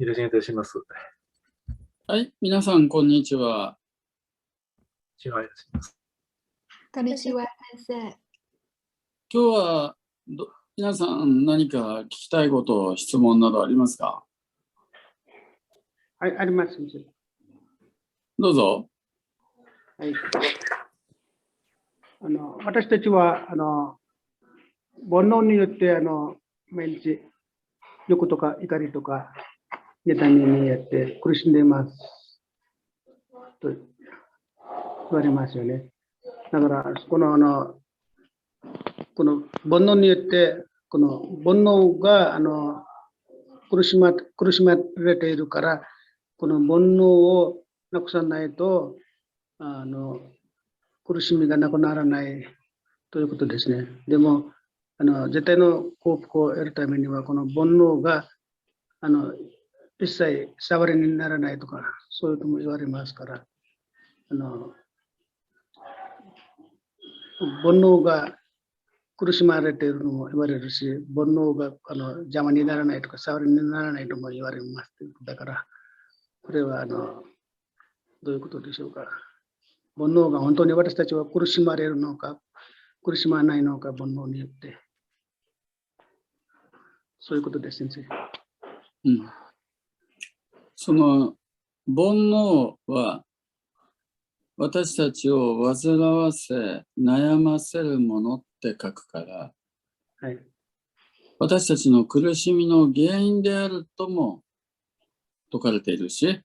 よろしくお願いいたします。はい、皆さん、こんにちは。お願いいたします。こんにちは、先生。今日は皆さん何か聞きたいこと、質問などありますか？はい、あります。どうぞ。はい、私たちは煩悩によって毎日欲とか怒りとか妬みによって苦しんでいますと言われますよね。だからこの煩悩によってこの煩悩が苦しまれているから、この煩悩をなくさないと苦しみがなくならないということですね。でも絶対の幸福を得るためには、この煩悩が一切触りにならないとか、そういうとも言われますから、煩悩が苦しまれているのも言われるし、煩悩が邪魔にならないとか触りにならないとも言われます。だからこれはどういうことでしょうか。煩悩が本当に私たちは苦しまれるのか苦しまないのか、煩悩によって。そういうことです、先生。その煩悩は私たちを煩わせ、悩ませるものって書くから、はい、私たちの苦しみの原因であるとも説かれているし、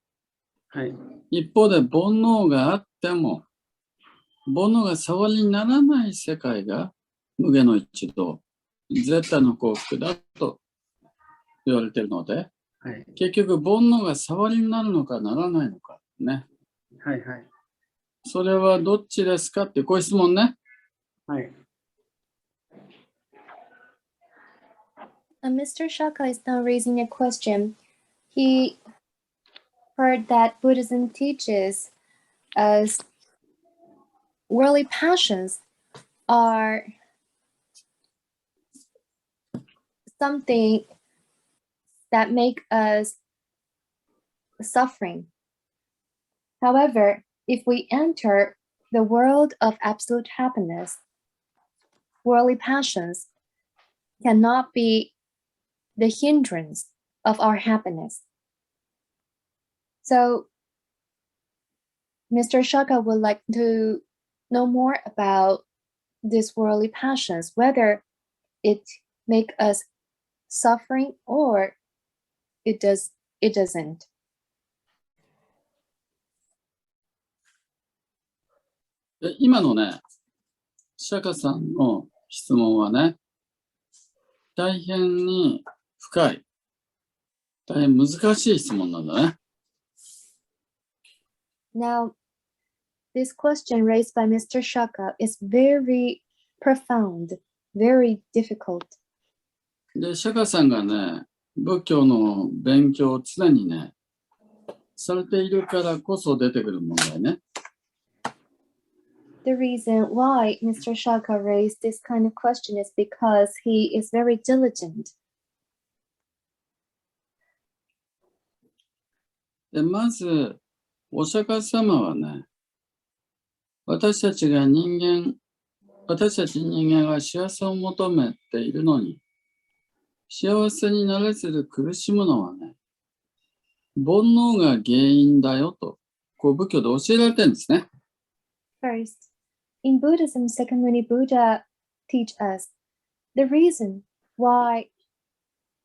はい、一方で煩悩があっても、煩悩が触りにならない世界が無下の一道、絶対の幸福だと言われているので、はい、結局煩悩が触りになるのかならないのかね。はいはい。それはどっちですかってこういう質問ね。はい。Mr. Shaka is now raising a question. He heard that Buddhism teaches us worldly passions are something that make us suffering. However, if we enter the world of absolute happiness, worldly passions cannot be the hindrance of our happiness. So, Mr. Shaka would like to know more about these worldly passions, whether it make us suffering or it doesn't. 今のね、釈迦さんの質問はね、大変に深い、大変難しい質問なんだね。Now, this question raised by Mr. Shaka is very profound, very difficult. で、釈迦さんがね、仏教の勉強を常にね、されているからこそ出てくる問題ね。The reason why Mr. Shaka raised this kind of question is because he is very diligent. で、まず、お釈迦様はね、私たち人間が幸せを求めているのに、幸せになれずに苦しむのはね、煩悩が原因だよと、こう仏教で教えられてるんですね。First, in Buddhism, secondly, Buddha teach us the reason why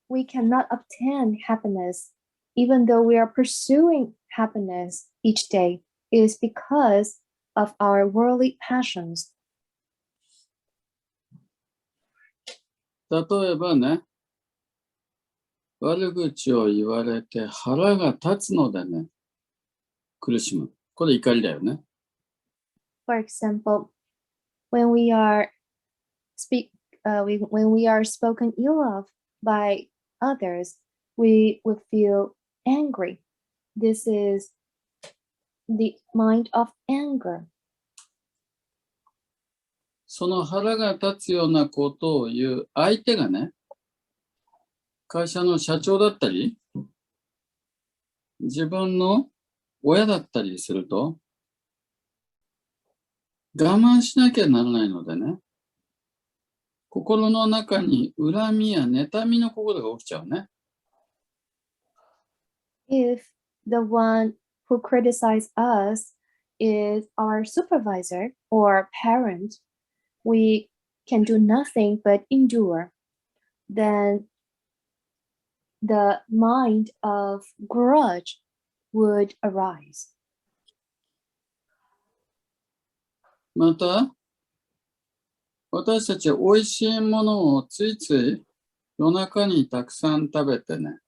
we cannot obtain happiness, even though we are pursuing happiness each day, is because of our worldly passions. 例えばね、悪口を言われて腹が立つのでね、苦しむ。これ怒りだよね。For example, when we are spoken ill of by others, we would feel angry. This is the mind of anger. その腹が立つようなことを言う相手がね、会社の社長だったり、自分の親だったりすると、我慢しなきゃならないのでね、心の中に恨みや妬みの心が起きちゃうね。If the one who criticizes us is our supervisor or parent, we can do nothing but endure. Then the mind of grudge would arise. また、私たちは美味しいものをついつい夜中にたくさん食べてね、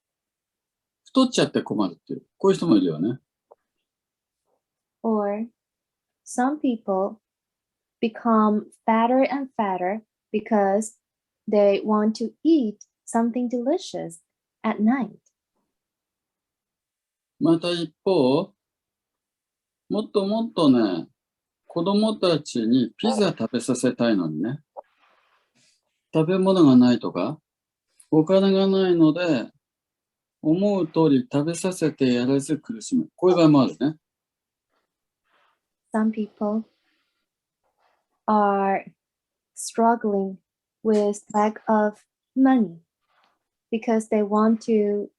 太っちゃって困るっていう、こういう人もいるよね。Or some people become fatter and fatter because they want to eat something delicious at night. また一方、もっともっとね、子供たちにピザ食べさせたいのにね、食べ物がないとか、お金がないので、思う通り食べさせてやらず苦しむ。こういう場合もあるね。Some people are struggling with lack of money because they want to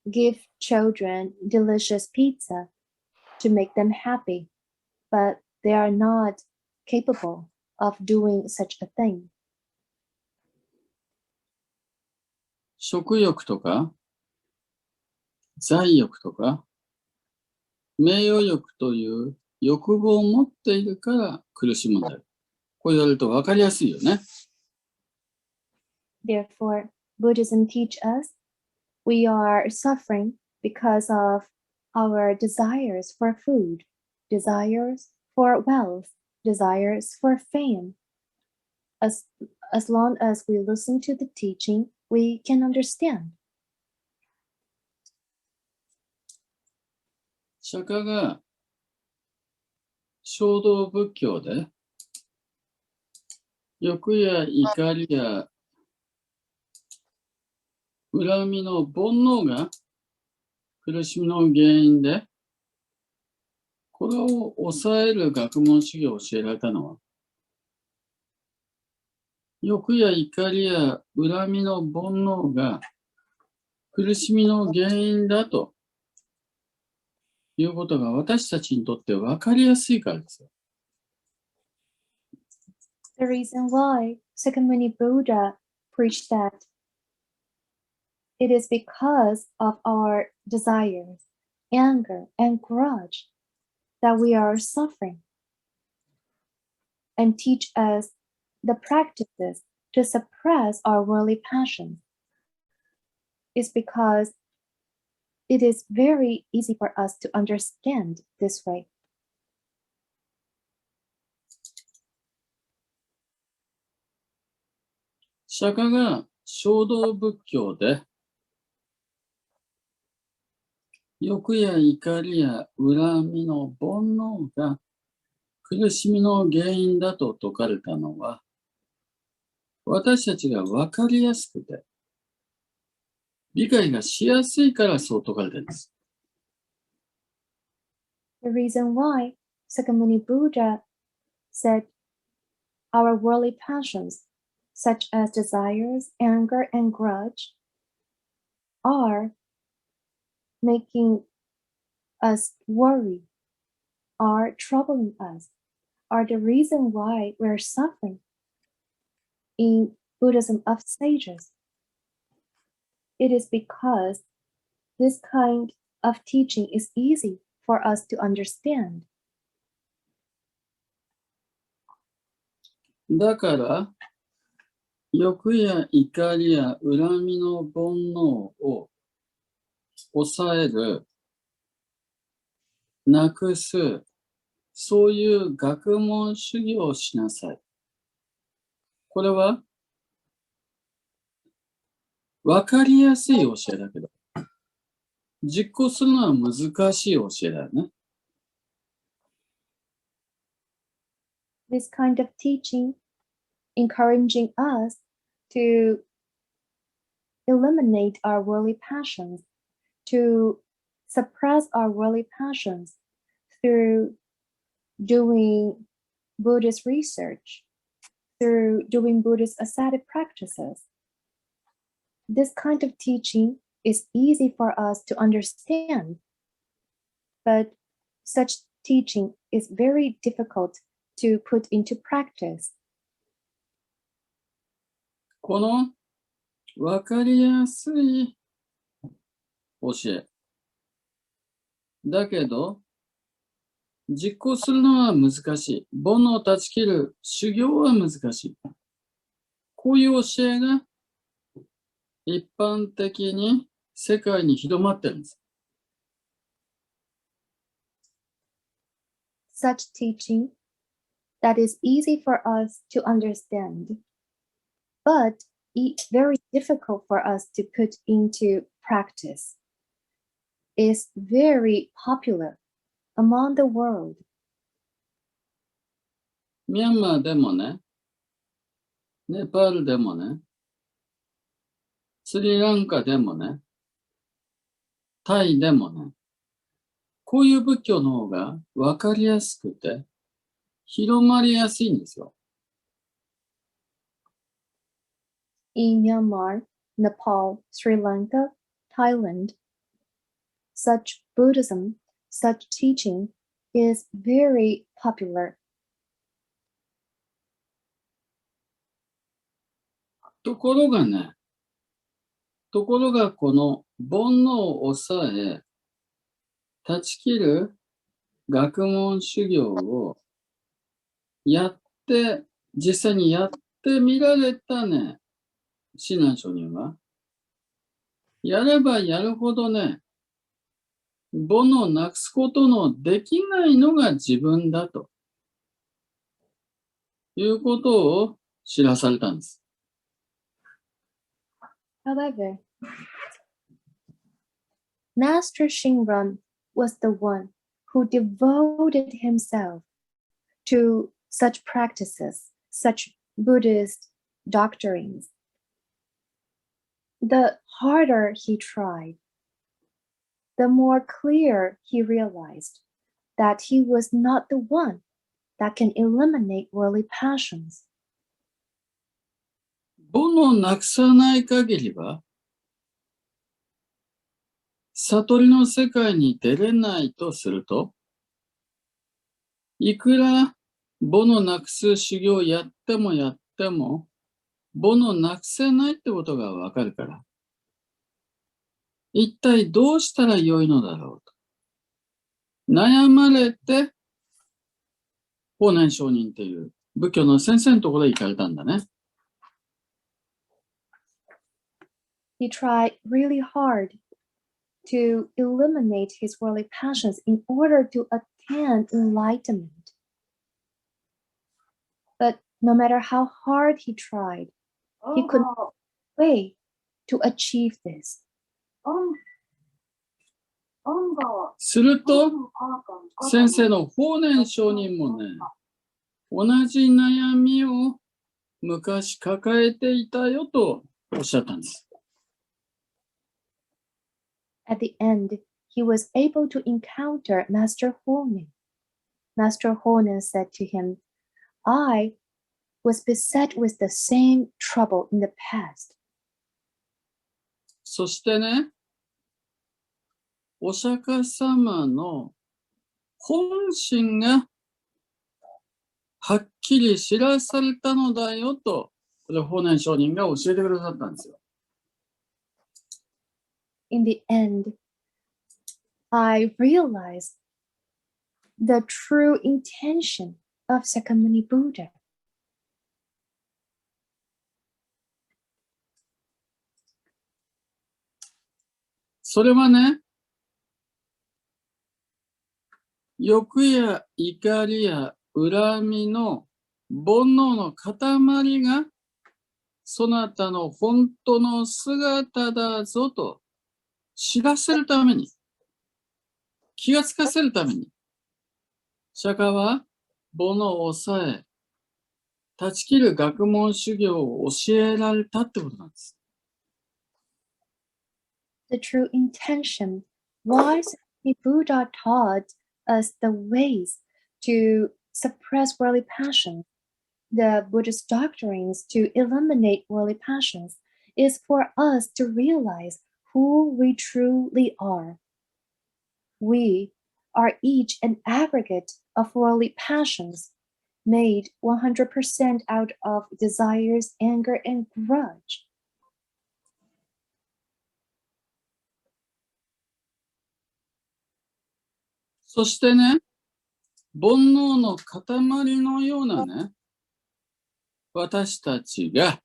give children delicious pizza to make them happy, but they are not capable of doing such a thing. 食欲とか、財欲とか、名誉欲という欲望を持っているから苦しむんだよ。こう言われると分かりやすいよね。Therefore, Buddhism teaches us we are suffering because of our desires for food, desires for wealth, desires for fame. As long as we listen to the teaching, we can understand. 釈迦が衝動仏教で欲や怒りや恨みの煩悩が苦しみの原因で、これを抑える学問主義を教えられたのは、欲や怒りや恨みの煩悩が苦しみの原因だということが私たちにとって分かりやすいからですよ。The reason why Sakyamuni Buddha preached that it is because of our desires, anger, and grudge that we are suffering, and teach us the practices to suppress our worldly passions. It's because it is very easy for us to understand this way. 釈迦が衝動仏教で欲や怒りや恨みの煩悩が苦しみの原因だと説かれたのは、私たちが分かりやすくて理解がしやすいからそう説かれているんです。The reason why Sakyamuni Buddha said our worldly passions, such as desires, anger, and grudge, are making us worry, are troubling us, are the reason why we're suffering in Buddhism of sages. It is because this kind of teaching is easy for us to understand. だから、欲や怒りや恨みの煩悩を抑える、なくす、そういう学問主義をしなさい。これは、わかりやすい教えだけど、実行するのは難しい教えだよね。This kind of teaching encouraging us to eliminate our worldly passions, to suppress our worldly passions through doing Buddhist research, through doing Buddhist ascetic practices. This kind of teaching is easy for us to understand, but such teaching is very difficult to put into practice. この分かりやすい教え。だけど、実行するのは難しい。煩悩を断ち切る修行は難しい。こういう教えが一般的に世界に広まってるんです。Such teaching that is easy for us to understand, but very difficult for us to put into practice, is very popular among the world. ミャンマーでもね、ネパールでもね、スリランカでもね、タイでもね、こういう仏教の方が分かりやすくて、広まりやすいんですよ。In Myanmar, Nepal, Sri Lanka, Thailand, such Buddhism, such teaching is very popular. ところがこの煩悩を抑え、断ち切る学問修行を実際にやってみられたね、親鸞上人は、やればやるほどね、煩悩をなくすことのできないのが自分だということを知らされたんです。However, Master Shinran was the one who devoted himself to such practices, such Buddhist doctrines. The harder he tried, the more clear he realized that he was not the one that can eliminate worldly passions. 煩悩をなくさない限りは、悟りの世界に出れないとすると、いくら煩悩をなくす修行をやっても、煩悩をなくせないってことがわかるから、一体どうしたらよいのだろうと。悩まれて、法然上人っていう仏教の先生のところへ行かれたんだね。He tried really hard to eliminate his worldly passions in order to attain enlightenment. But no matter how hard he tried, he could not way to achieve this. すると、先生の法然上人もね、同じ悩みを昔抱えていたよとおっしゃったんです。At the end, he was able to encounter Master Honen. Master Honen said to him, I was beset with the same trouble in the past. そしてね、お釈迦様の本心がはっきり知らされたのだよと、これ法然上人が教えてくださったんですよ。In the end, I realized the true intention of Sakyamuni Buddha. それはね、欲や怒りや恨みの煩悩の塊がそなたの本当の姿だぞと知らせるために、気がつかせるために、釈迦は煩悩を抑え、断ち切る学問修行を教えられたってことなんです。The true intention why The Buddha taught us the ways to suppress worldly passions. The Buddhist doctrines to eliminate worldly passions is for us to realize who we truly are. We are each an aggregate of worldly passions, made 100% out of desires, anger, and grudge. そしてね、煩悩の塊のようなね、私たちが、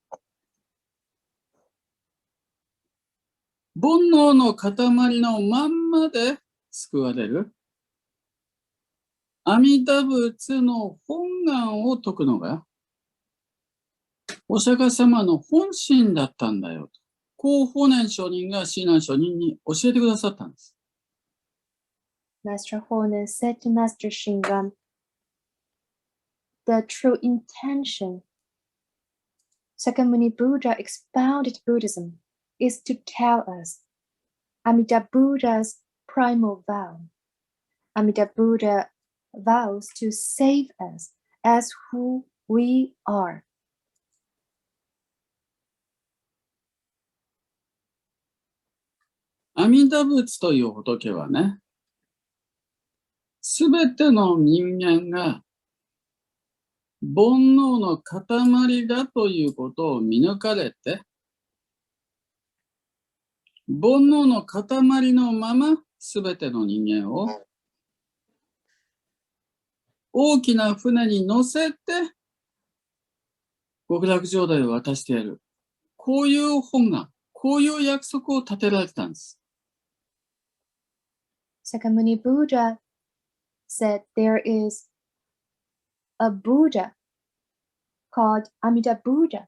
煩悩の塊のまんまで救われる、阿弥陀仏の本願を説くのが、お釈迦様の本心だったんだよと。こう法然上人が親鸞上人に教えてくださったんです。Master Honen said to Master Shinran, the true intention Sakyamuni Buddha expounded Buddhism is to tell us Amida Buddha's primal vow. Amida Buddha vows to save us as who we are. 阿弥陀仏という仏はね、すべての人間が煩悩の塊だということを見抜かれて、煩悩の塊のまますべての人間を大きな船に乗せて極楽浄土へ渡してやる。こういう本願、こういう約束を立てられてたんです。Sakyamuni Buddha said there is a Buddha called Amida Buddha.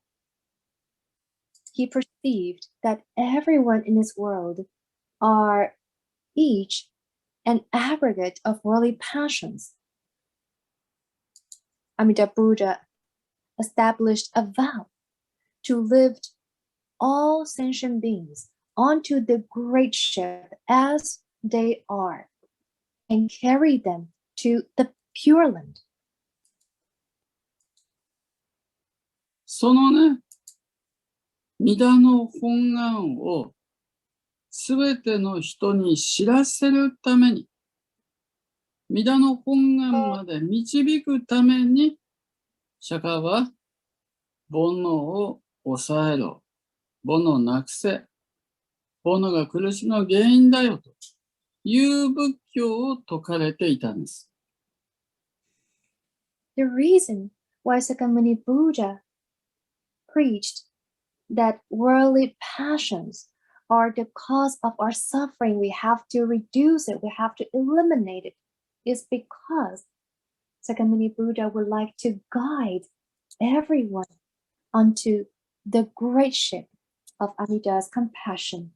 He perceived that everyone in this world are each an aggregate of worldly passions. Amida Buddha established a vow to lift all sentient beings onto the great ship as they are and carry them to the Pure Land. そのね、弥陀の本願をすべての人に知らせるために、弥陀の本願まで導くために、釈迦は煩悩を抑えろ、煩悩をなくせ、煩悩が苦しみの原因だよという仏教を説かれていたんです。The reason why Sakyamuni Buddha preached that worldly passions are the cause of our suffering, we have to reduce it, we have to eliminate it, is because Sakyamuni Buddha would like to guide everyone onto the great ship of Amida's compassion.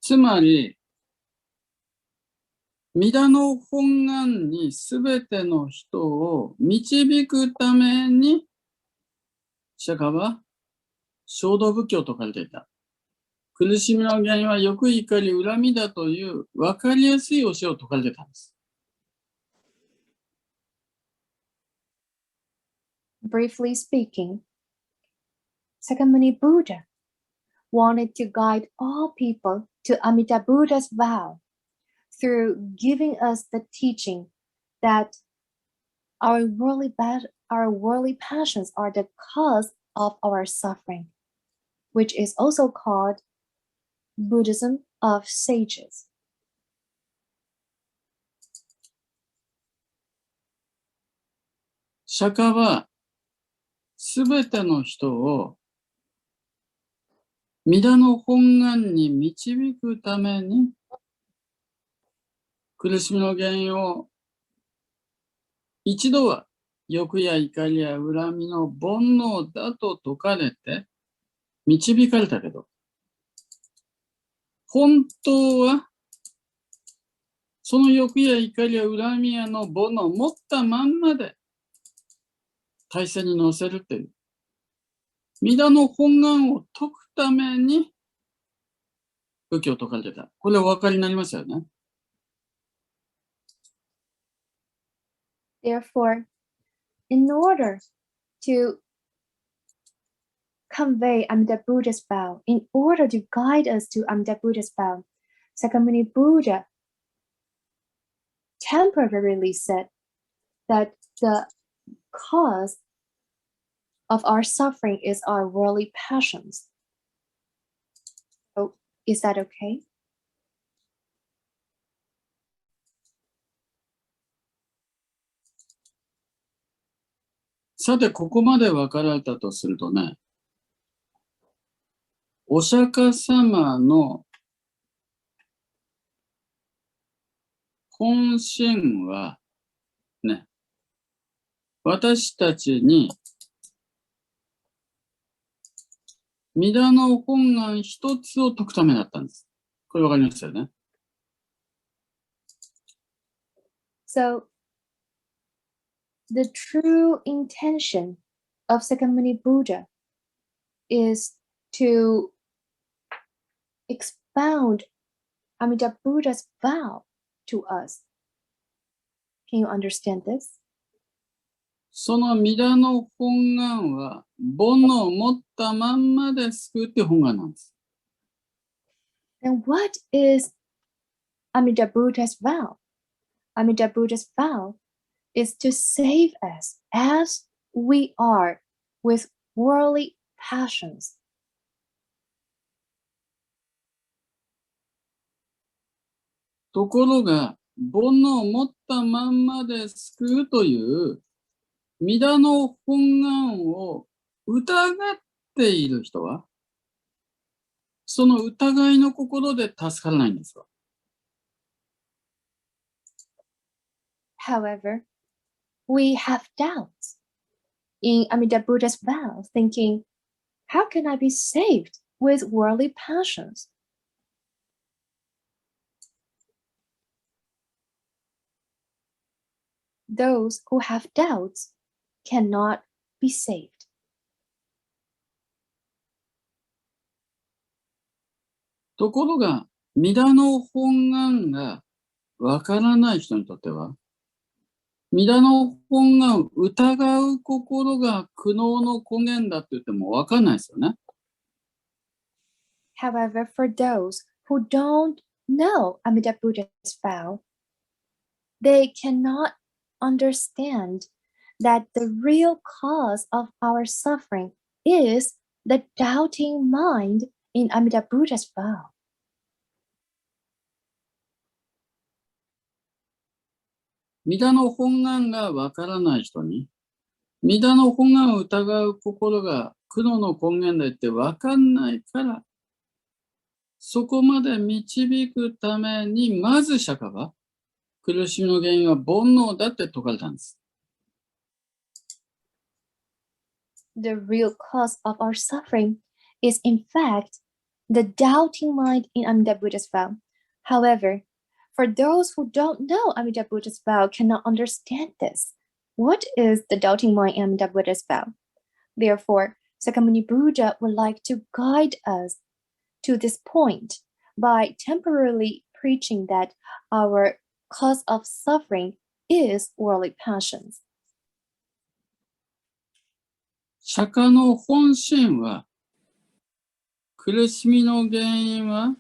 つまり、弥陀の本願にすべての人を導くために、釈迦は衝動仏教と書かれていた。苦しみの原因は欲、怒り、恨みだという分かりやすい教えを説かれていたんです。Briefly speaking, Sakyamuni Buddha wanted to guide all people to Amida Buddha's vow through giving us the teaching that our worldly passions are the cause of our suffering, which is also called Buddhism of sages. 釈迦はすべての人を弥陀の本願に導くために苦しみの原因を一度は欲や怒りや恨みの煩悩だと説かれて導かれたけど、本当はその欲や怒りや恨みやの煩悩を持ったまんまで体制に乗せるっていう、皆の本願を解くために仏教を説かれてた。これお分かりになりましたよね。Therefore, in order to convey Amida Buddha's vow, in order to guide us to Amida Buddha's vow, Sakyamuni Buddha temporarily said that the cause of our suffering is our worldly passions. So, is that okay? さて、ここまで分かられたとするとね、お釈迦様の本心はね、私たちに皆の本願一つを解くためだったんです。これ分かりましたよね。So, the true intention of Sakyamuni Buddha is to expound Amida Buddha's vow to us. Can you understand this? その皆の本願は煩悩を持ったまんまで救うっていう本願なんです。Then what is Amida Buddha's vow? Amida Buddha's vow is to save us as we are with worldly passions. ところが、煩悩を持ったまんまで救うという皆の本願を疑っている人は、その疑いの心で助からないんですよ。However, we have doubts in Amida Buddha's vow, thinking, how can I be saved with worldly passions? Those who have doubts cannot be saved. ところが、皆の本願がわからない人にとっては、皆の本願を疑う心が苦悩の根源だって言ってもわかんないですよね。However, for those who don't know Amida Buddha's vow, they cannot understand that the real cause of our suffering is the doubting mind in Amida Buddha's vow. 皆の本願がわからない人に、皆の本願を疑う心が苦悩の根源だってわかんないから、そこまで導くために、まず釈迦は、苦しみの原因は煩悩だって説かれたんです。The real cause of our suffering is, in fact, the doubting mind in Amida Buddha's vow. However, for those who don't know Amida Buddha's vow cannot understand this. What is the doubting mind in Amida Buddha's vow? Therefore, Sakyamuni Buddha would like to guide us to this point by temporarily preaching that our cause of suffering is worldly passions. 釈迦の本心は、苦しみの原因は、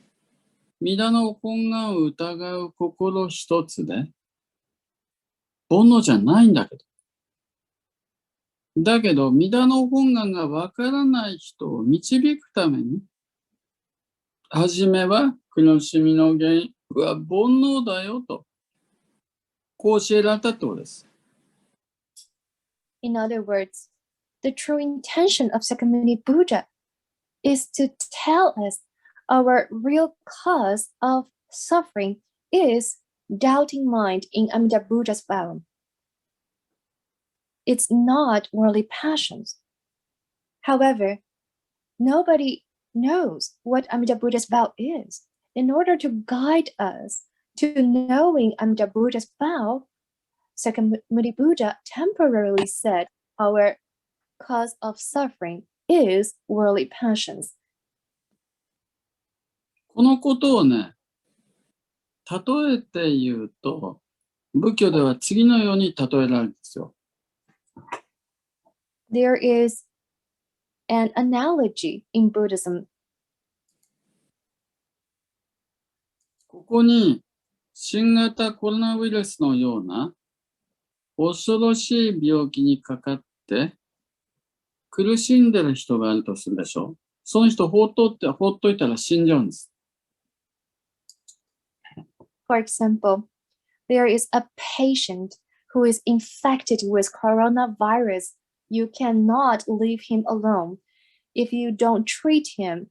皆の本願を疑う心一つで、煩悩じゃないんだけど。だけど、皆の本願がわからない人を導くために、はじめは苦しみの原因は煩悩だよと、こう教えられたってことです。In other words, the true intention of Sakyamuni Buddha is to tell us our real cause of suffering is doubting mind in Amida Buddha's vow. It's not worldly passions. However, nobody knows what Amida Buddha's vow is. In order to guide us to knowing Amida Buddha's vow, Sakyamuni Buddha temporarily said our cause of suffering is worldly passions. このことをね、例えて言うと、仏教では次のように例えられるんですよ。There is an analogy in Buddhism. ここに新型コロナウイルスのような恐ろしい病気にかかって苦しんでる人があるとするでしょう。その人放っといたら死んじゃうんです。For example, there is a patient who is infected with coronavirus. You cannot leave him alone. If you don't treat him,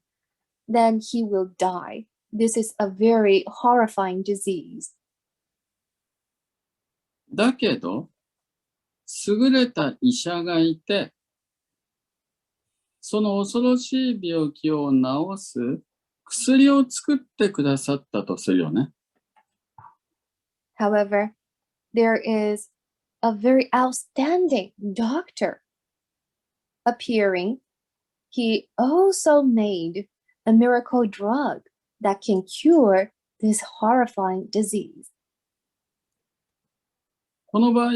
then he will die. This is a very horrifying disease. だけど、優れた医者がいて、その恐ろしい病気を治す薬を作ってくださったとするよね。However, there is a very outstanding doctor appearing. He also made a miracle drug that can cure this horrifying disease. この場合、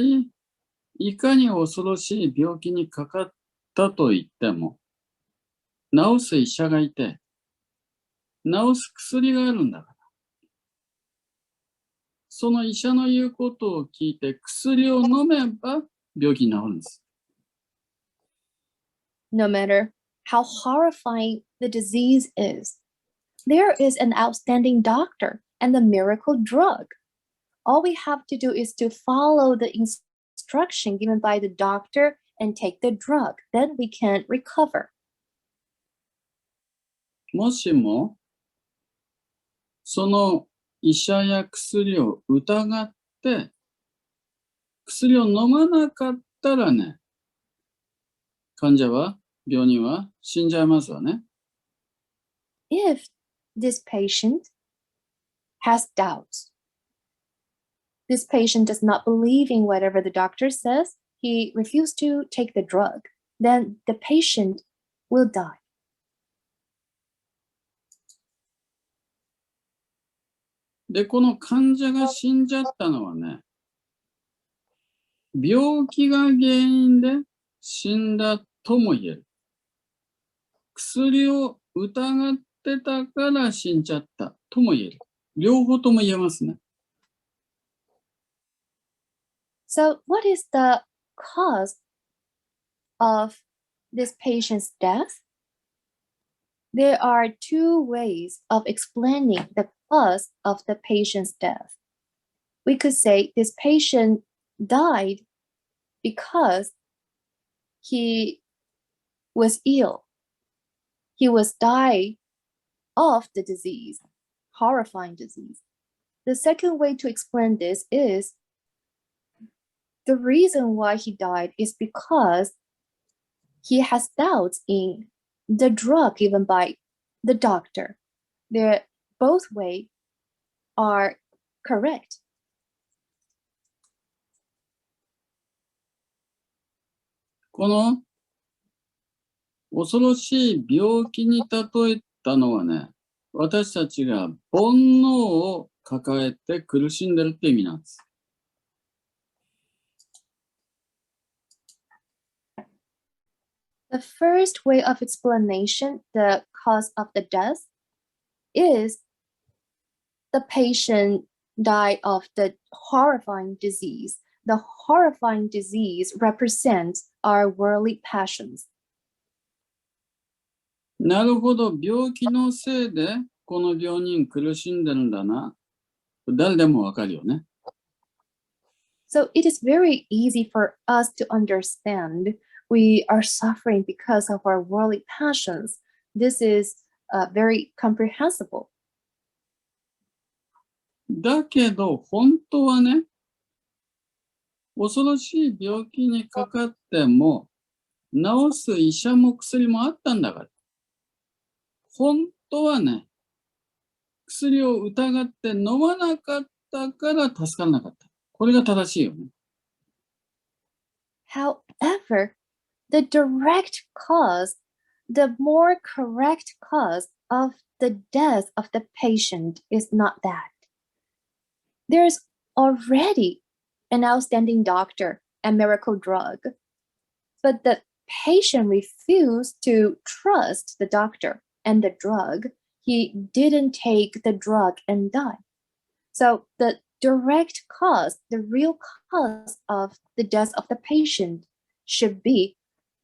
いかに恐ろしい病気にかかったと言っても、治す医者がいて、治す薬があるんだから。その医者の言うことを聞いて薬を飲めば病気に治るんです。No matter how horrifying the disease is, there is an outstanding doctor and a miracle drug. All we have to do is to follow the instruction given by the doctor and take the drug. Then we can recover. もしも、その医者や薬を疑って、薬を飲まなかったらね、患者は、病人は死んじゃいますわね。If this patient has doubts, this patient does not believe in whatever the doctor says, he refused to take the drug, then the patient will die. で、この患者が死んじゃったのはね、病気が原因で死んだとも言える。薬を疑ってたから死んじゃったとも言える。両方とも言えますね。So, what is the cause of this patient's death? There are two ways of explaining the cause of the patient's death. We could say this patient died because he was ill. He was dying of the disease, horrifying disease. The second way to explain this is the reason why he died is because he has doubts in the drug given by the doctor. Both ways are correct. この恐ろしい病気に例えたのはね、私たちが煩悩を抱えて苦しんでるって意味なんです。The first way of explanation, the cause of the death, is the patient died of the horrifying disease. The horrifying disease represents our worldly passions. なるほど、病気のせいでこの病人苦しんでるんだな。誰でもわかるよね。So it is very easy for us to understand we are suffering because of our worldly passions. This is very comprehensible. だけど、本当はね、恐ろしい病気にかかっても、治す医者も薬もあったんだから。本当はね、薬を疑って飲まなかったから助からなかった。これが正しいよね。However, the direct cause the more correct cause of the death of the patient is not that. There's already an outstanding doctor and miracle drug, but the patient refused to trust the doctor and the drug. He didn't take the drug and died. So the direct cause, the real cause of the death of the patient should be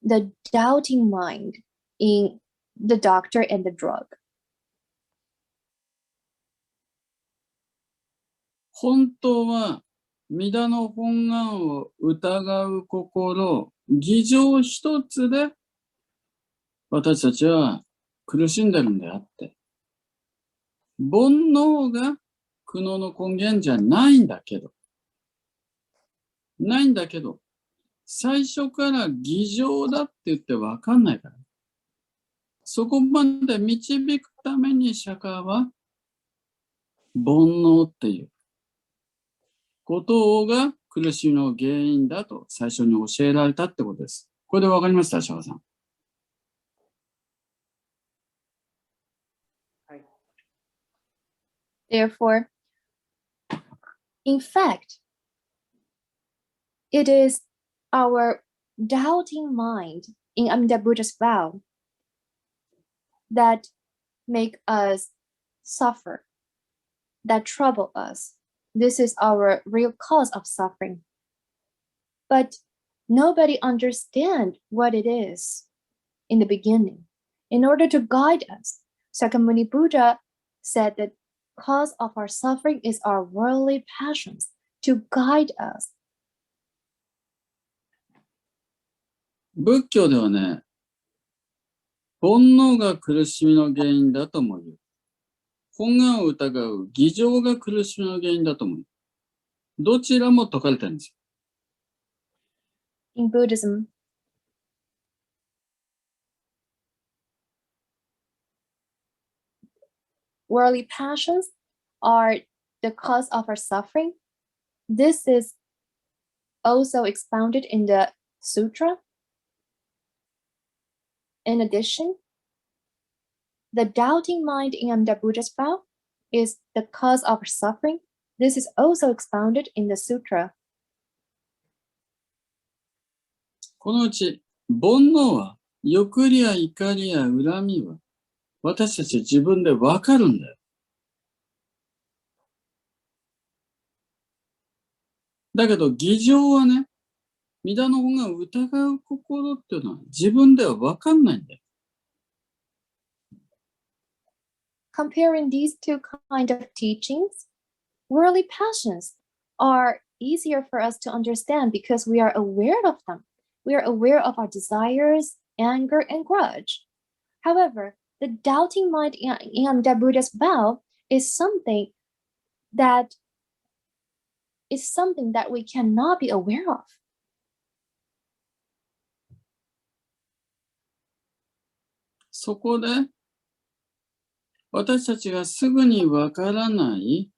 the doubting mind in the doctor and the drug. 本当は、弥陀の本願を疑う心、偽情一つで、私たちは苦しんでるんであって、煩悩が苦悩の根源じゃないんだけど、最初から偽情だって言って分かんないから。そこまで導くために釈迦は、煩悩っていうことが苦しみの原因だと最初に教えられたってことです。これで分かりました、釈迦さん。Therefore, in fact, it is our doubting mind in Amida Buddha's vow that make us suffer, that trouble us. This is our real cause of suffering. But nobody understands what it is in the beginning. In order to guide us, Sakyamuni Buddha said that cause of our suffering is our worldly passions to guide us. 仏教ではね、煩悩が苦しみの原因だとも言う。本願を疑う偽情が苦しみの原因だと思う。どちらも説かれてるんですよ。In Buddhism, worldly passions are the cause of our suffering. This is also expounded in the sutra. In addition, the doubting mind in Amida Buddha's vow is the cause of our suffering. This is also expounded in the sutra. このうち、煩悩は、欲りや怒りや恨みは、私たち自分でわかるんだよ。だけど、偽情はね、弥陀の本願を疑う心っていうのは自分ではわかんないんだよ。Comparing these two kinds of teachings, worldly passions are easier for us to understand because we are aware of them. We are aware of our desires, anger, and grudge. However, the doubting mind in Amida Buddha's vow is something that we cannot be aware of. そこで、私たちがすぐにわからない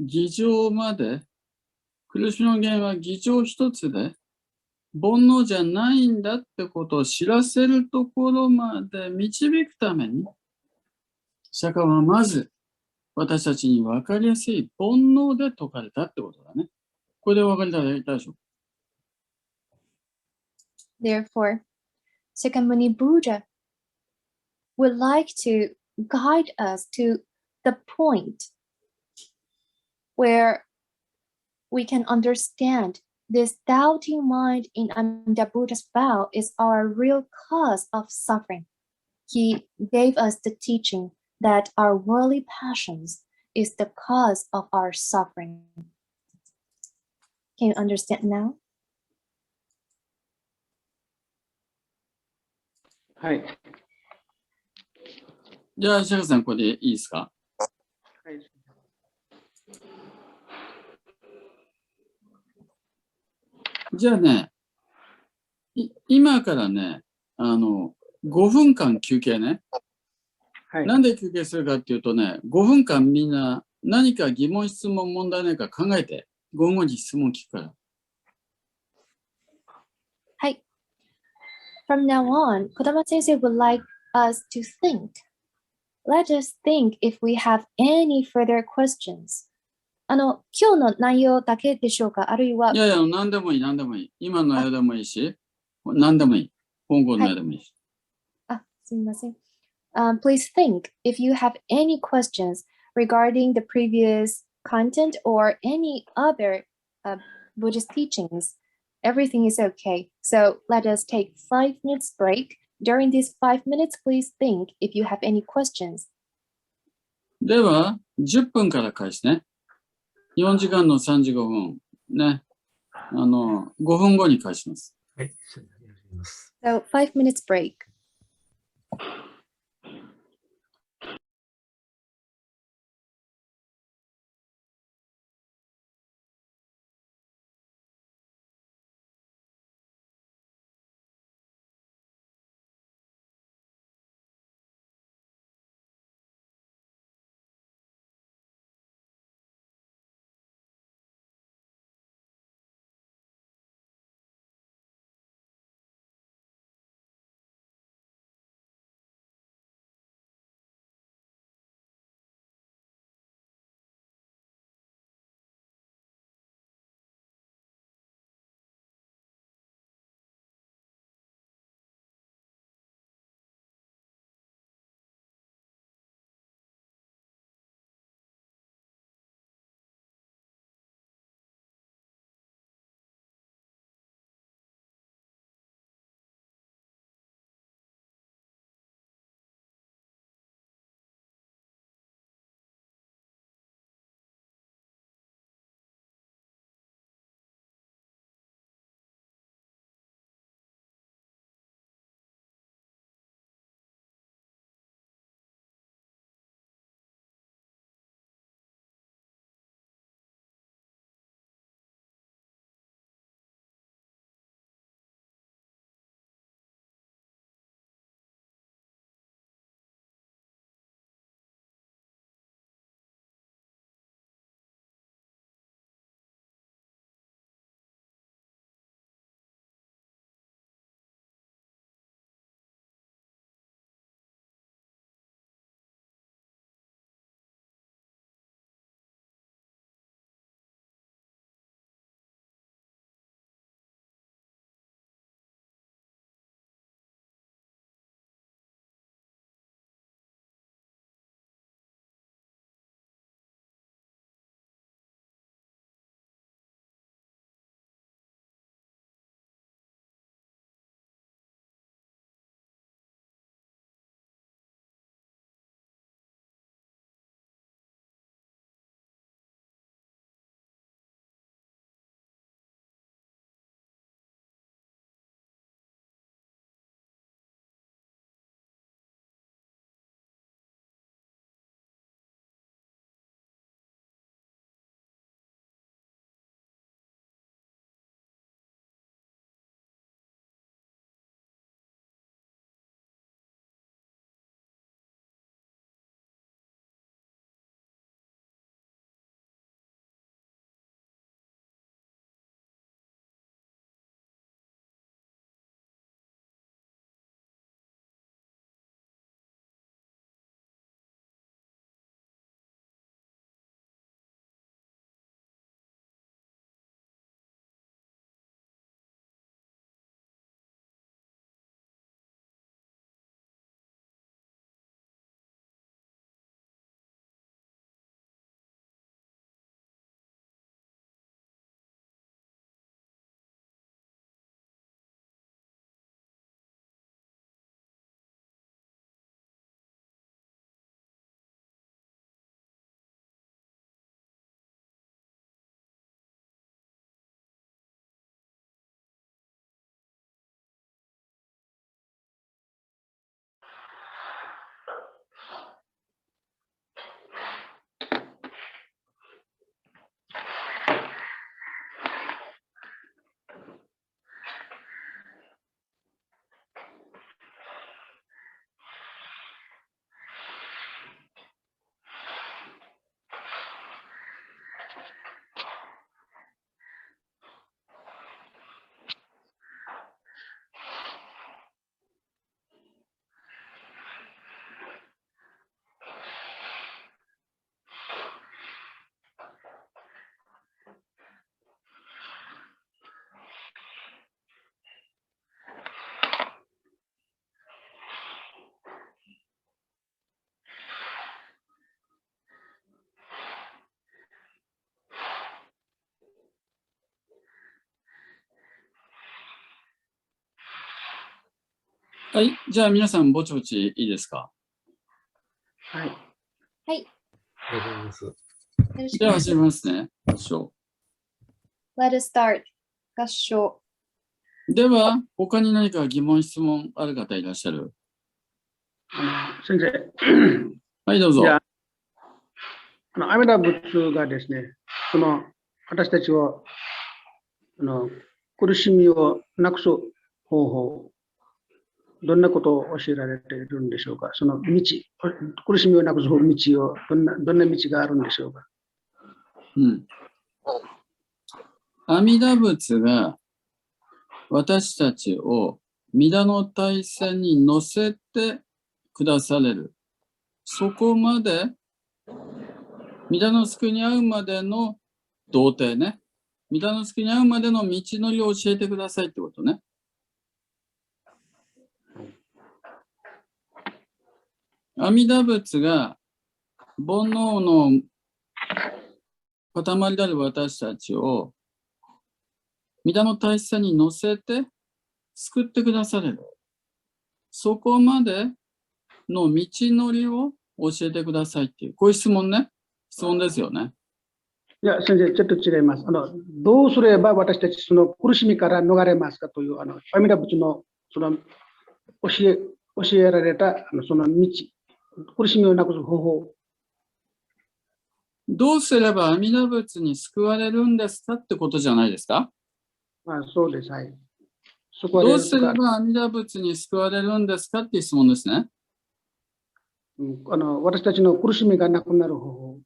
偽情まで、苦しみの原因は偽情一つで、煩悩じゃないんだってことを知らせるところまで導くために、釈迦はまず私たちに分かりやすい煩悩で説かれたってことだね。これでお分かりいただいたでしょうか。Therefore, Sakyamuni Buddha would like to guide us to the point where we can understand this doubting mind in Amida Buddha's vow is our real cause of suffering. He gave us the teaching that our worldly passions is the cause of our suffering. Can you understand now? はい。じゃあ、シャカさん、これでいいですか？はい。じゃあね、今からね、5分間休憩ね。はい。なんで休憩するかっていうとね、5分間みんな何か疑問、質問、問題ないか考えて、5分後に質問聞くから。はい。From now on, Kodama Sensei would like us to think. Let us think if we have any further questions. 今日の内容だけでしょうか、あるいは。いやいや、何でもいい、何でもいい。今の内容でもいいし、何でもいい。今後の内容でもいいし。すみません。Please think if you have any questions regarding the previous content or any other Buddhist teachings. Everything is okay. So let us take 5 minutes break. During these 5 minutes, please think if you have any questions. では、10分から開始ね。4時間の3時5分。ね。5分後に開始します。はい、やります。So 5 minutes break. はい。じゃあ皆さん、ぼちぼちいいですか？はい。はい。ありがとうございます。よろしくでは始めますね。Let us start. 合唱。では、他に何か疑問、質問ある方いらっしゃる？先生。はい、どうぞ。じゃあ、阿弥陀仏がですね、私たちを苦しみをなくす方法、どんなことを教えられているんでしょうか。その道、苦しみをなくす道をどんな道があるんでしょうか。阿弥陀仏が私たちを弥陀の体線に乗せてくだされる。そこまで、弥陀の救いに会うまでの道程ね。弥陀の救いに会うまでの道のりを教えてくださいってことね。阿弥陀仏が煩悩の塊である私たちを弥陀の大切さに乗せて救ってくだされる。そこまでの道のりを教えてくださいっていう、こういう質問ね。質問ですよね。いや、先生、ちょっと違います。どうすれば私たちその苦しみから逃れますかという、阿弥陀仏のその教えられたその道、苦しみをなくす方法。どうすれば阿弥陀仏に救われるんですかってことじゃないですか？まあ、そうです。はい。どうすれば阿弥陀仏に救われるんですかっていう質問ですね。私たちの苦しみがなくなる方法。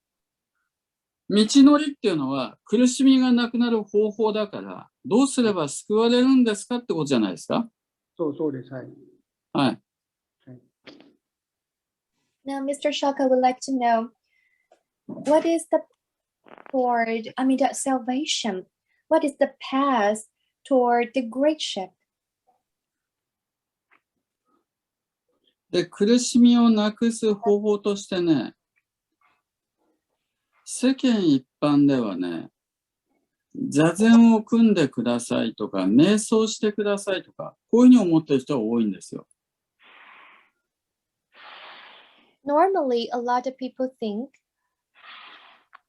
道のりっていうのは苦しみがなくなる方法だから、どうすれば救われるんですかってことじゃないですか？そうです。はい。はい。Now, Mr. Shaka would like to know what is the toward Amida salvation? What is the path toward the great ship? で、苦しみをなくす方法としてね、世間一般ではね、座禅を組んでくださいとか、瞑想してくださいとか、こういうふうに思ってる人が多いんですよ。Normally, a lot of people think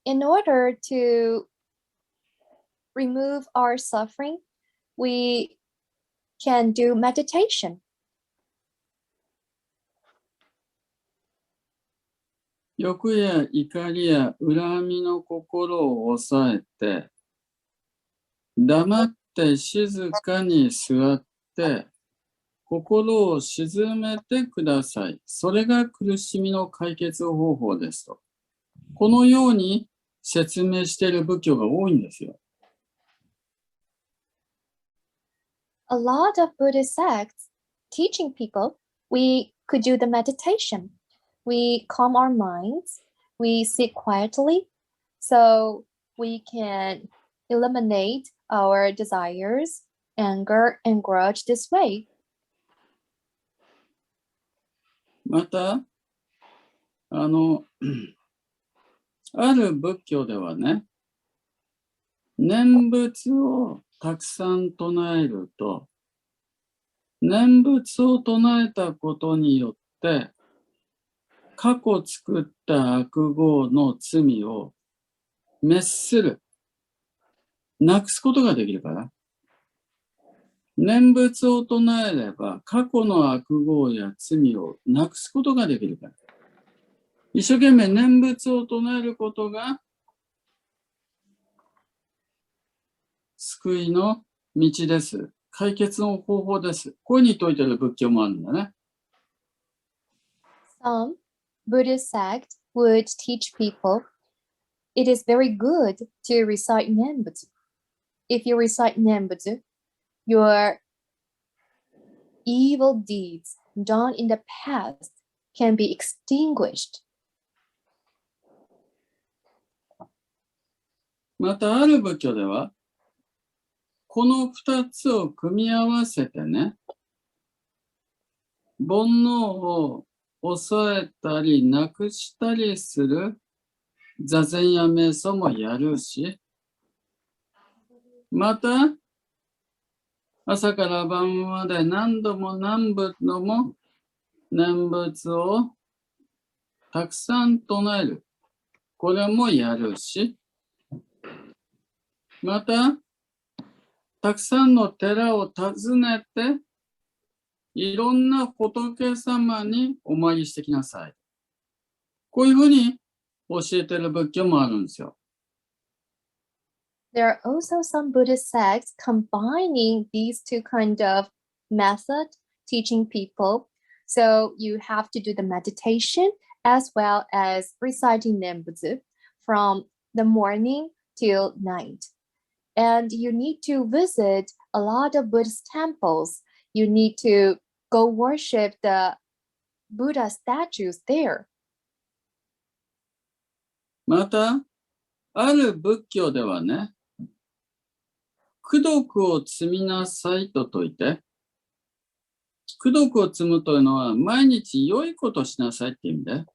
in order to remove our suffering, we can do meditation. 欲や怒りや恨みの心を抑えて、黙って静かに座って、心を静めてください。それが苦しみの解決方法ですと。このように説明している仏教が多いんですよ。A lot of Buddhist sects teaching people we could do the meditation. We calm our minds, we sit quietly, so we can eliminate our desires, anger, and grudge this way. また、ある仏教ではね、念仏をたくさん唱えると、念仏を唱えたことによって、過去作った悪業の罪を滅する、なくすことができるから。念仏を唱えれば、過去の悪業や罪をなくすことができるから。一生懸命念仏を唱えることが、救いの道です。解決の方法です。こういうふうに説いている仏教もあるんだね。Some Buddhist sect would teach people it is very good to recite Nembutsu. If you recite Nembutsu, your evil deeds done in the past can be extinguished. またある仏教では、この二つを組み合わせてね、煩悩を抑えたりなくしたりする座禅や瞑想もやるし、また朝から晩まで何度も何度も念仏をたくさん唱える。これもやるし、また、たくさんの寺を訪ねて、いろんな仏様にお参りしてきなさい。こういうふうに教えている仏教もあるんですよ。There are also some Buddhist sects combining these two kind of method teaching people. So you have to do the meditation as well as reciting Nembutsu from the morning till night. And you need to visit a lot of Buddhist temples. You need to go worship the Buddha statues there. また、ある仏教ではね、功徳を積みなさいと説いて、功徳を積むというのは毎日良いことをしなさいっていう意味で、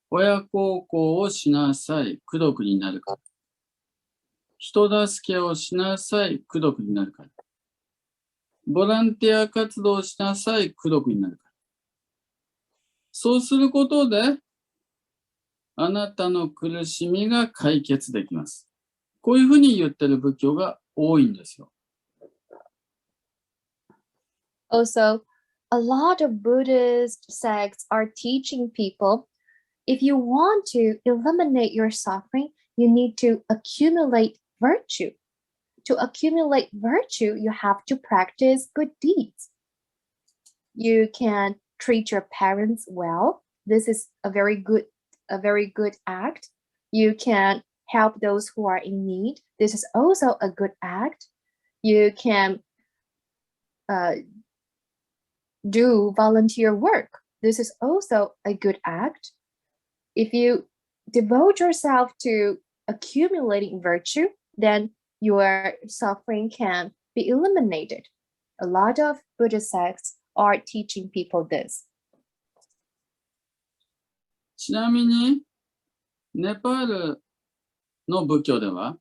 親孝行をしなさい、功徳になるから。人助けをしなさい、功徳になるから。ボランティア活動をしなさい、功徳になるから。そうすることで、あなたの苦しみが解決できます。こういうふうに言ってる仏教が多いんですよ。Also, a lot of Buddhist sects are teaching people if you want to eliminate your suffering, you need to accumulate virtue. To accumulate virtue, you have to practice good deeds. You can treat your parents well. This is a very good act. You can help those who are in need. This is also a good act. You can do volunteer work. This is also a good act. If you devote yourself to accumulating virtue, then your suffering can be eliminated. A lot of Buddhist sects are teaching people this. ちなみに、ネパールの仏教では、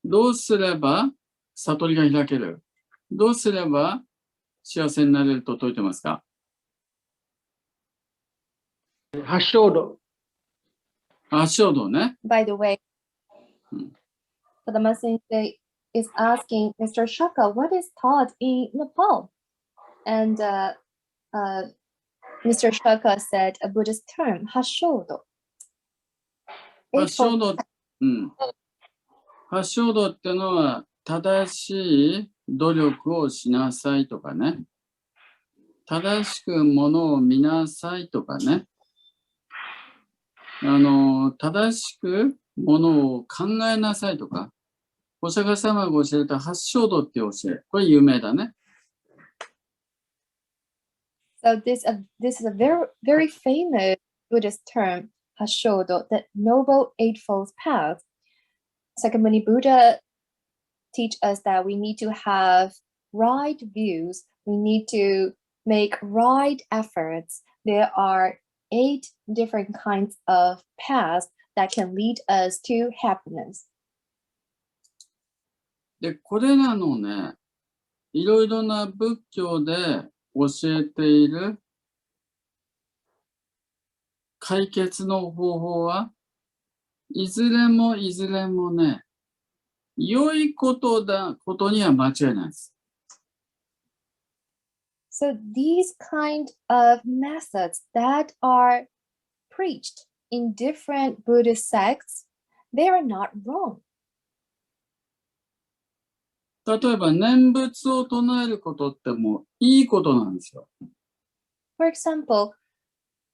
どうすれば悟りが開ける？どうすれば幸せになれると説いてますか？八正道。八正道ね。By the way, Padma Sensei is asking Mr. Shaka what is taught in Nepal. And Mr. Shaka said a Buddhist term, Hashodo. 八正道、八正道っていうのは、正しい努力をしなさいとかね。正しくものを見なさいとかね。正しくものを考えなさいとか。お釈迦様が教えた八正道っていう教え。これ有名だね。So this is a very famous Buddhist term, Hashodo, the Noble Eightfold Path. Sakyamuni Buddha teach us that we need to have right views. We need to make right efforts. There are 8 different kinds of paths that can lead us to happiness. で、これらのね、いろいろな仏教で教えている解決の方法はいずれもね、良いことには間違いないです。So these kind of methods that are preached in different Buddhist sects, they are not wrong. 例えば念仏を唱えることってもういいことなんですよ。For example,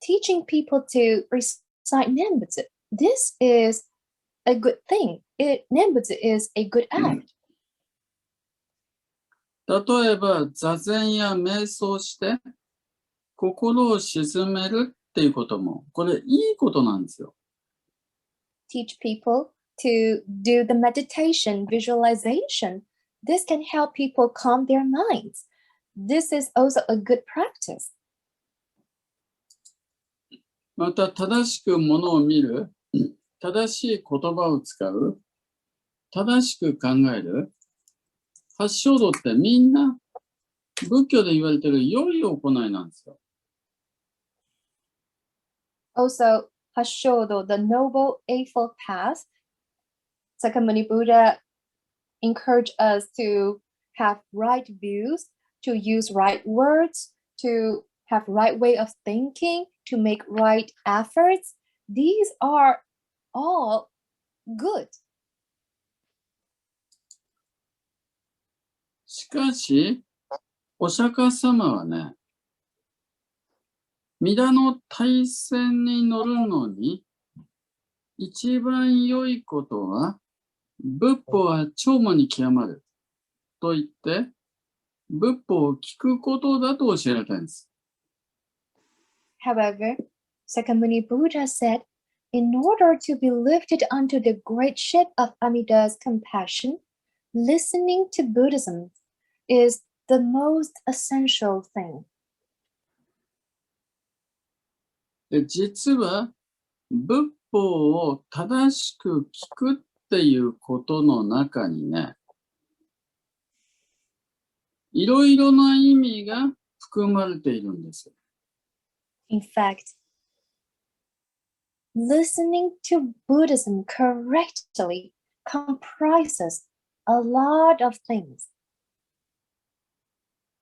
teaching people to recite Nembutsu. This is a good thing. Nembutsu is a good act. 例えば座禅や瞑想して心を静めるっていうこともこれいいことなんですよ。Teach people to do the meditation, visualization. This can help people calm their minds. This is also a good practice. また正しくものを見る、正しい言葉を使う、正しく考える、八正道ってみんな仏教で言われている良い行いなんですよ。Also, Hashodo, the noble eightfold path, Sakamuni Buddha encouraged us to have right views, to use right words, to have right way of thinking, to make right efforts. These are all good. しかし、お釈迦様はね、皆の大戦に乗るのに、一番良いことは、仏法は長母に極まると言って、仏法を聞くことだと教えられたんです。However, Sakamuni Buddha said, in order to be lifted onto the great ship of Amida's compassion, listening to Buddhism is the most essential thing. で、実は仏法を正しく聞くっていうことの中にね、いろいろな意味が含まれているんです。In fact, listening to Buddhism correctly comprises a lot of things.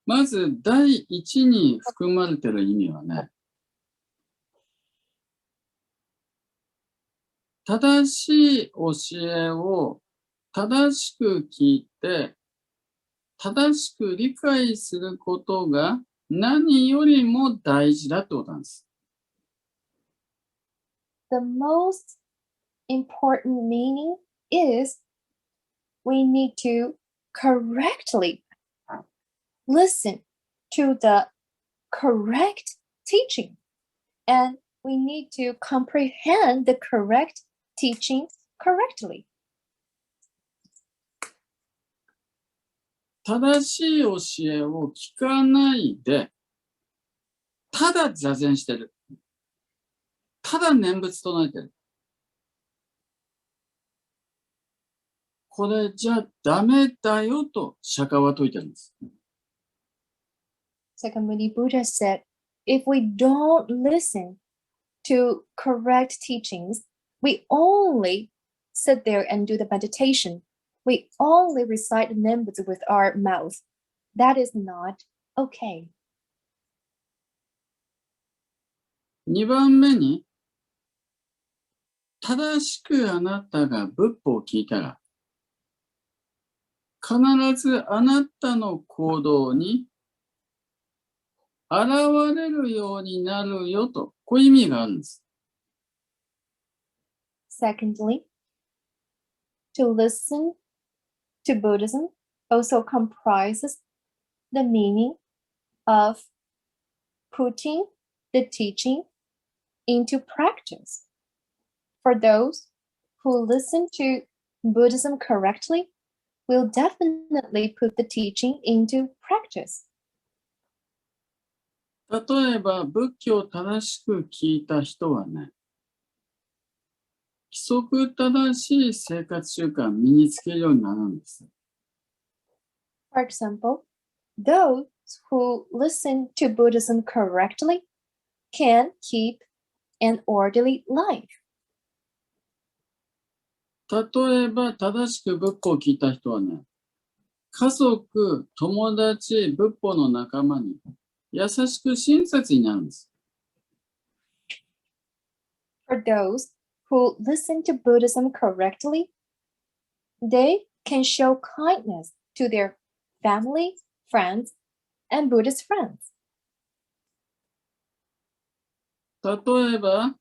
まず第一に含まれている意味はね、正しい教えを正しく聞いて、正しく理解することが何よりも大事だってことなんです。The most important meaning is we need to correctly listen to the correct teaching, and we need to comprehend the correct teaching correctly. 正しい教えを聞かないで、ただ座禅してる。ただ念仏唱えてる。これじゃダメだよと釈迦は説いてるんです。Sakamuni Buddha said, if we don't listen to correct teachings, we only sit there and do the meditation. We only recite the numbers with our mouth. That is not okay. 2番目に、正しくあなたが仏法を聞いたら、必ずあなたの行動に現れるようになるよと、こういう意味があるんです。Secondly, to listen to Buddhism also comprises the meaning of putting the teaching into practice. For those who listen to Buddhism correctly, will definitely put the teaching into practice. 例えば、仏教を正しく聞いた人はね、規則正しい生活習慣を身につけるようになるんです。For example, those who listen to Buddhism correctly can keep an orderly life. 例えば、正しく仏法を聞いた人はね、家族、友達、仏法の仲間に優しく親切になるんです。For those who listen to Buddhism correctly, they can show kindness to their family, friends, and Buddhist friends. 例えば、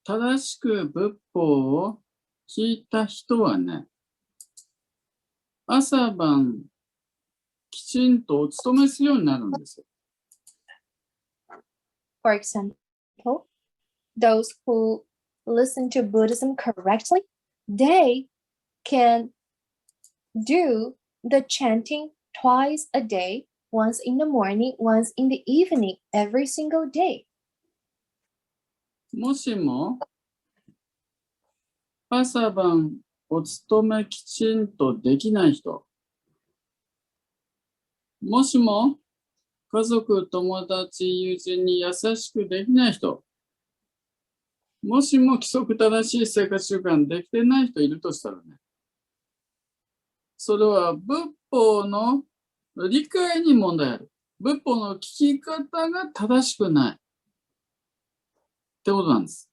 正しく仏法を聞いた人はね、朝晩きちんとお勤めするようになるんですよ。For example, those who listen to Buddhism correctly, they can do the chanting twice a day, once in the morning, once in the evening, every single day. もしも、朝晩お勤めきちんとできない人、もしも家族、友達、友人に優しくできない人、もしも規則正しい生活習慣できてない人いるとしたらね、それは仏法の理解に問題ある。仏法の聞き方が正しくない。ってことなんです。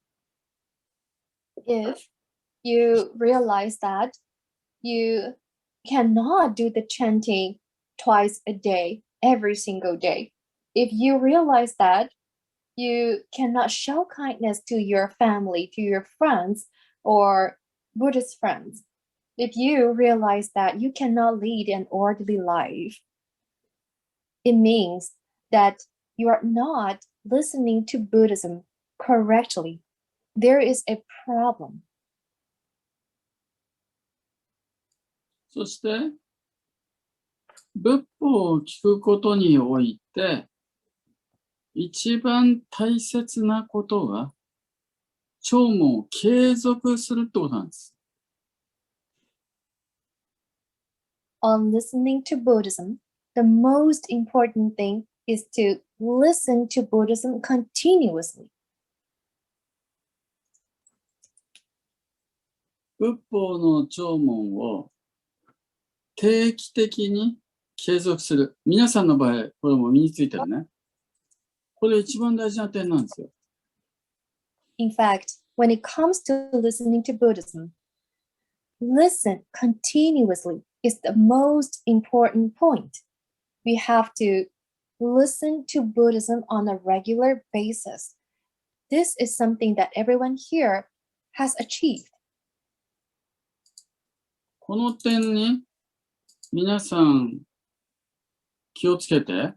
If you realize that you cannot do the chanting twice a day, every single day, if you realize that you cannot show kindness to your family, to your friends, or Buddhist friends, if you realize that you cannot lead an orderly life, it means that you are not listening to Buddhism correctly. There is a problem. そして、仏法を聞くことにおいて、一番大切なことが、聴聞を継続するってことなんです。On listening to Buddhism, the most important thing is to listen to Buddhism continuously. 仏法の聴聞を定期的に継続する。皆さんの場合、これも身についてるね。これ一番大事な点なんですよ。In fact, when it comes to listening to Buddhism, listen continuously is the most important point. We have to listen to Buddhism on a regular basis. This is something that everyone here has achieved. この点に皆さん気をつけて、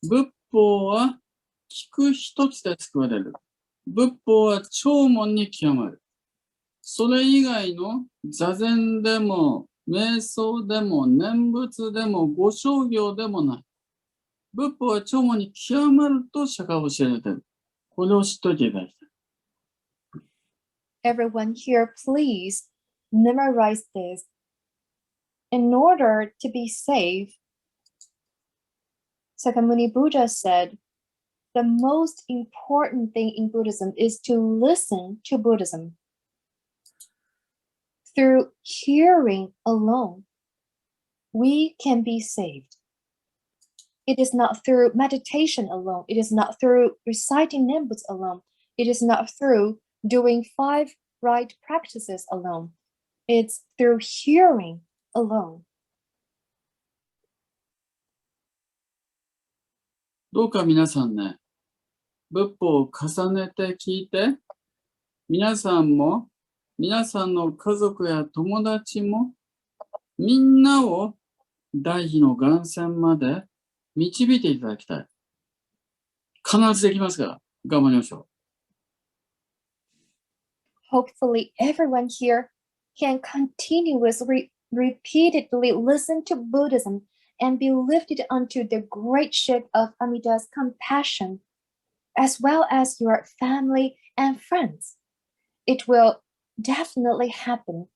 仏法は聞く一つで救われる。仏法は聴聞に極まる。それ以外の座禅でも、瞑想でも、念仏でも、ご商業でもない。仏法は聴聞に極まると釈迦は教えられている。これを知っといていただきたい。Everyone here, please memorize this. In order to be saved, Sakyamuni Buddha said, the most important thing in Buddhism is to listen to Buddhism. Through hearing alone, we can be saved. It is not through meditation alone. It is not through reciting Nimbus alone. It is not through doing 5 right practices alone. It's through hearing alone. どうか皆さんね、仏法を重ねて聞いて、皆さんも、皆さんの家族や友達も、みんなを大悲の願泉まで導いていただきたい。必ずできますから、頑張りましょう。Hopefully, everyone here can continuously, repeatedly listen to Buddhism and be lifted onto the great ship of Amida's compassion, as well as your family and friends. It will definitely happen.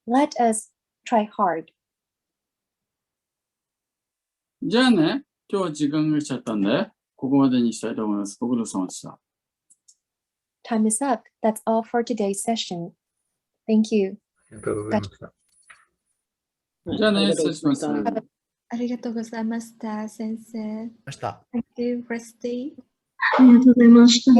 Let us try hard. じゃあね、今日は時間が来ちゃったんで、ここまでにしたいと思います。ご苦労様でした。Time is up. That's all for today's session. Thank you. ありがとうございました。じゃあね、失礼します。ありがとうございました、先生。ました。Thank you, Rusty. ありがとうございました。